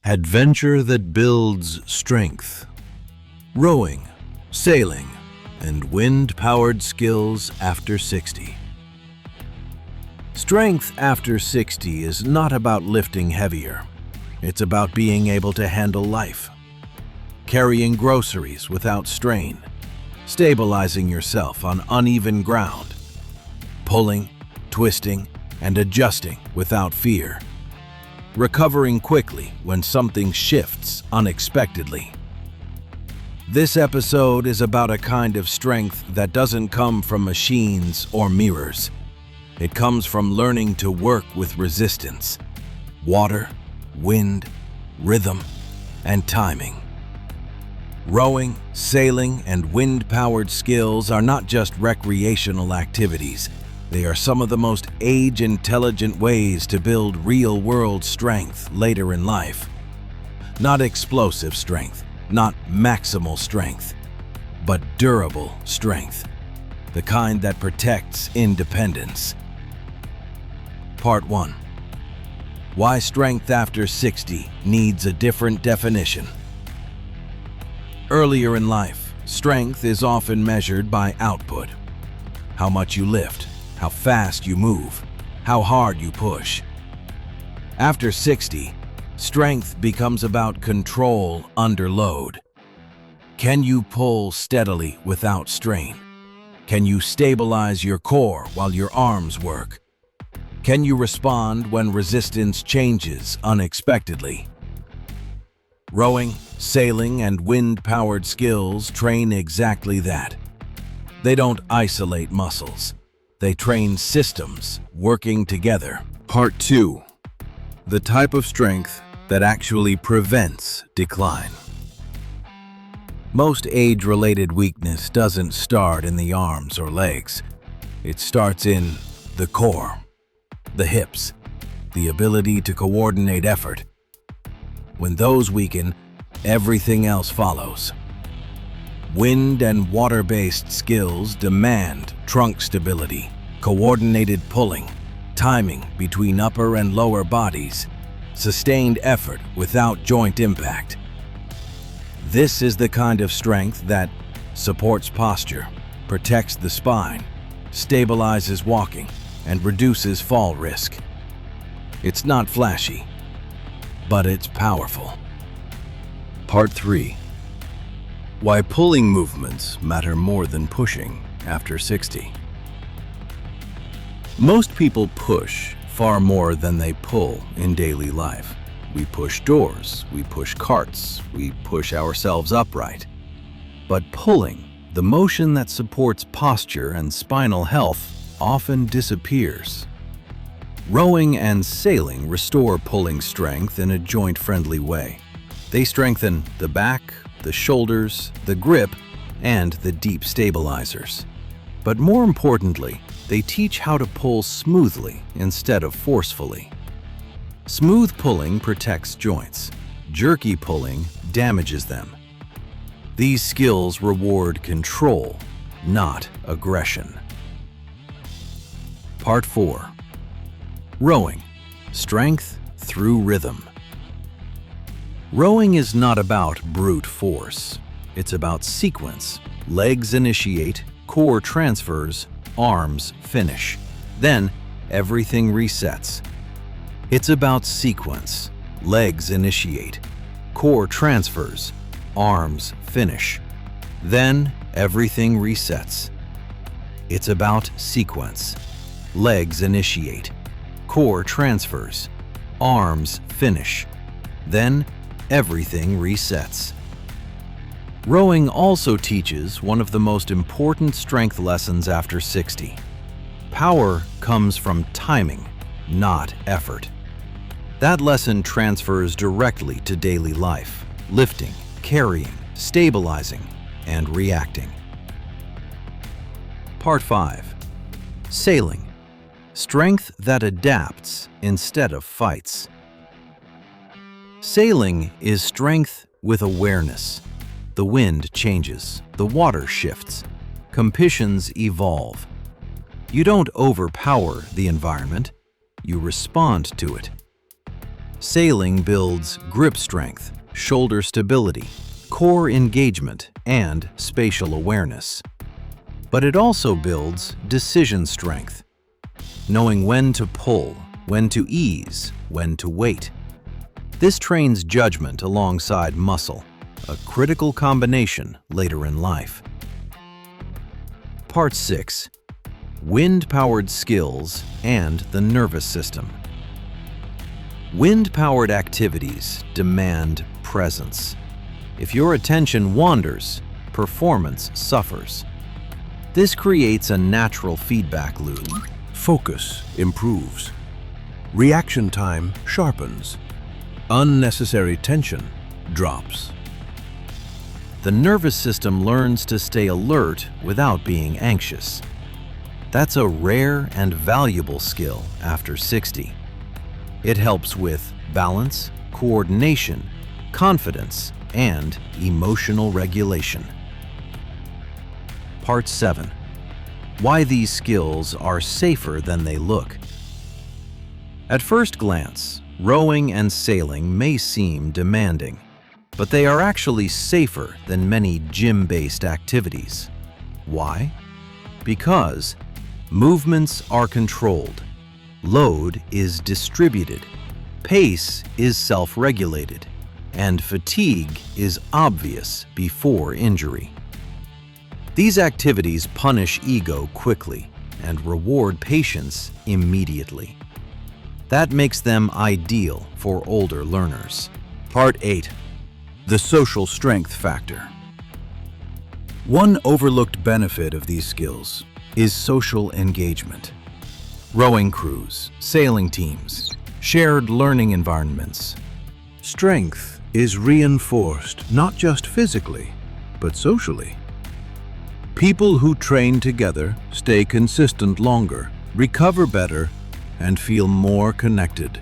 Adventure that builds strength. Rowing, sailing, and wind-powered skills after 60. Strength after 60 is not about lifting heavier. It's about being able to handle life. Carrying groceries without strain. Stabilizing yourself on uneven ground. Pulling, twisting, and adjusting without fear. Recovering quickly when something shifts unexpectedly. This episode is about a kind of strength that doesn't come from machines or mirrors. It comes from learning to work with resistance, water, wind, rhythm, and timing. Rowing, sailing, and wind-powered skills are not just recreational activities. They are some of the most age-intelligent ways to build real-world strength later in life. Not explosive strength, not maximal strength, but durable strength, the kind that protects independence. Part 1. Why strength after 60 needs a different definition. Earlier in life, strength is often measured by output. How much you lift, how fast you move, how hard you push. After 60, strength becomes about control under load. Can you pull steadily without strain? Can you stabilize your core while your arms work? Can you respond when resistance changes unexpectedly? Rowing, sailing, and wind-powered skills train exactly that. They don't isolate muscles. They train systems working together. Part 2. The type of strength that actually prevents decline. Most age-related weakness doesn't start in the arms or legs. It starts in the core, the hips, the ability to coordinate effort. When those weaken, everything else follows. Wind and water-based skills demand trunk stability, coordinated pulling, timing between upper and lower bodies, sustained effort without joint impact. This is the kind of strength that supports posture, protects the spine, stabilizes walking, and reduces fall risk. It's not flashy, but it's powerful. Part 3. Why pulling movements matter more than pushing after 60. Most people push far more than they pull in daily life. We push doors, we push carts, we push ourselves upright. But pulling, the motion that supports posture and spinal health, often disappears. Rowing and sailing restore pulling strength in a joint-friendly way. They strengthen the back, the shoulders, the grip, and the deep stabilizers. But more importantly, they teach how to pull smoothly instead of forcefully. Smooth pulling protects joints. Jerky pulling damages them. These skills reward control, not aggression. Part 4. Rowing, strength through rhythm. Rowing is not about brute force. It's about sequence. Legs initiate, core transfers, arms finish. Then everything resets. It's about sequence. Legs initiate, core transfers, arms finish. Then everything resets. It's about sequence. Legs initiate, core transfers, arms finish. Then everything resets. Rowing also teaches one of the most important strength lessons after 60. Power comes from timing, not effort. That lesson transfers directly to daily life, lifting, carrying, stabilizing, and reacting. Part 5. Sailing, strength that adapts instead of fights. Sailing is strength with awareness. The wind changes, the water shifts, conditions evolve. You don't overpower the environment, you respond to it. Sailing builds grip strength, shoulder stability, core engagement, and spatial awareness. But it also builds decision strength, knowing when to pull, when to ease, when to wait. This trains judgment alongside muscle, a critical combination later in life. Part 6. Wind-powered skills and the nervous system. Wind-powered activities demand presence. If your attention wanders, performance suffers. This creates a natural feedback loop. Focus improves. Reaction time sharpens. Unnecessary tension drops. The nervous system learns to stay alert without being anxious. That's a rare and valuable skill after 60. It helps with balance, coordination, confidence, and emotional regulation. Part 7. Why these skills are safer than they look. At first glance, rowing and sailing may seem demanding, but they are actually safer than many gym-based activities. Why? Because movements are controlled, load is distributed, pace is self-regulated, and fatigue is obvious before injury. These activities punish ego quickly and reward patience immediately. That makes them ideal for older learners. Part 8. The social strength factor. One overlooked benefit of these skills is social engagement. Rowing crews, sailing teams, shared learning environments. Strength is reinforced not just physically, but socially. People who train together stay consistent longer, recover better, and feel more connected.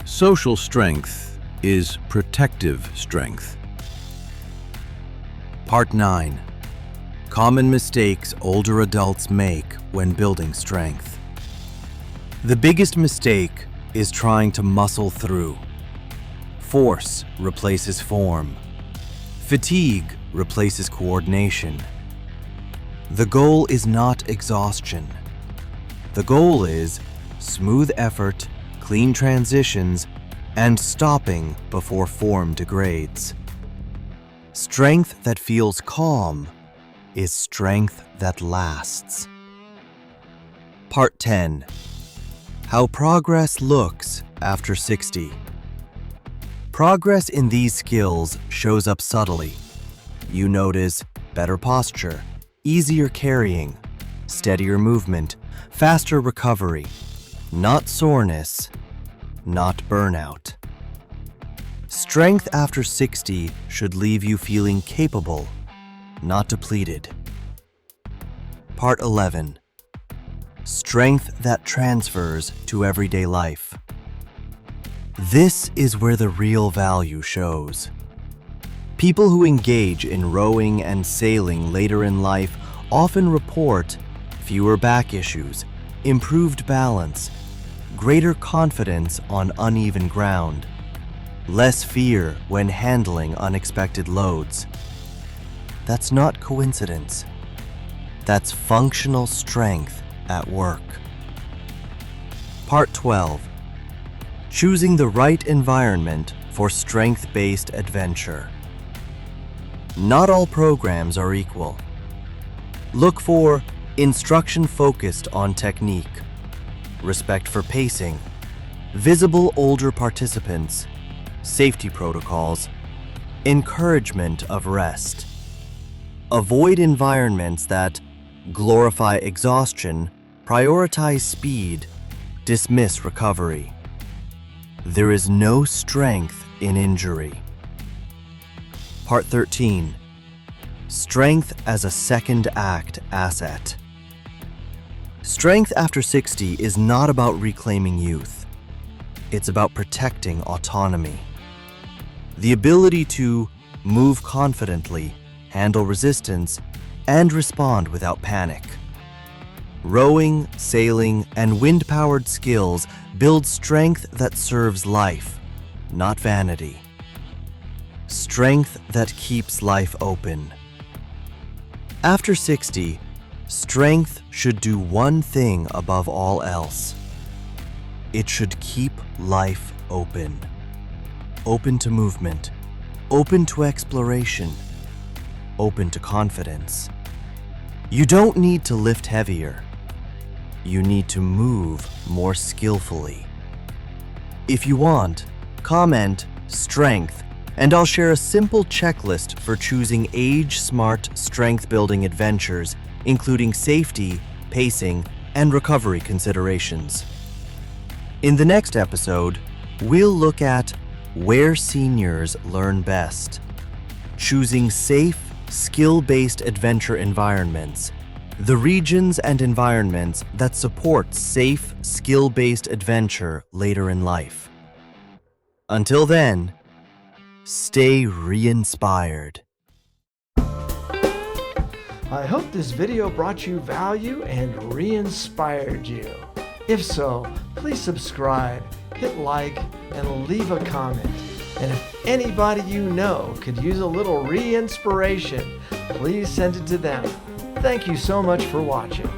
Social strength is protective strength. Part 9. Common mistakes older adults make when building strength. The biggest mistake is trying to muscle through. Force replaces form. Fatigue replaces coordination. The goal is not exhaustion. The goal is smooth effort, clean transitions, and stopping before form degrades. Strength that feels calm is strength that lasts. Part 10. How progress looks after 60. Progress in these skills shows up subtly. You notice better posture, easier carrying, steadier movement, faster recovery, not soreness, not burnout. Strength after 60 should leave you feeling capable, not depleted. Part 11. Strength that transfers to everyday life. This is where the real value shows. People who engage in rowing and sailing later in life often report fewer back issues, improved balance, greater confidence on uneven ground, less fear when handling unexpected loads. That's not coincidence. That's functional strength at work. Part 12. Choosing the right environment for strength-based adventure. Not all programs are equal. Look for instruction focused on technique, respect for pacing, visible older participants, safety protocols, encouragement of rest. Avoid environments that glorify exhaustion, prioritize speed, dismiss recovery. There is no strength in injury. Part 13. Strength as a second act asset. Strength after 60 is not about reclaiming youth. It's about protecting autonomy. The ability to move confidently, handle resistance, and respond without panic. Rowing, sailing, and wind-powered skills build strength that serves life, not vanity. Strength that keeps life open. After 60, strength should do one thing above all else. It should keep life open. Open to movement, open to exploration, open to confidence. You don't need to lift heavier. You need to move more skillfully. If you want, comment strength, and I'll share a simple checklist for choosing age-smart strength-building adventures, including safety, pacing, and recovery considerations. In the next episode, we'll look at where seniors learn best, choosing safe, skill-based adventure environments, the regions and environments that support safe, skill-based adventure later in life. Until then, stay re-inspired. I hope this video brought you value and re-inspired you. If so, please subscribe, hit like, and leave a comment. And if anybody you know could use a little re-inspiration, please send it to them. Thank you so much for watching.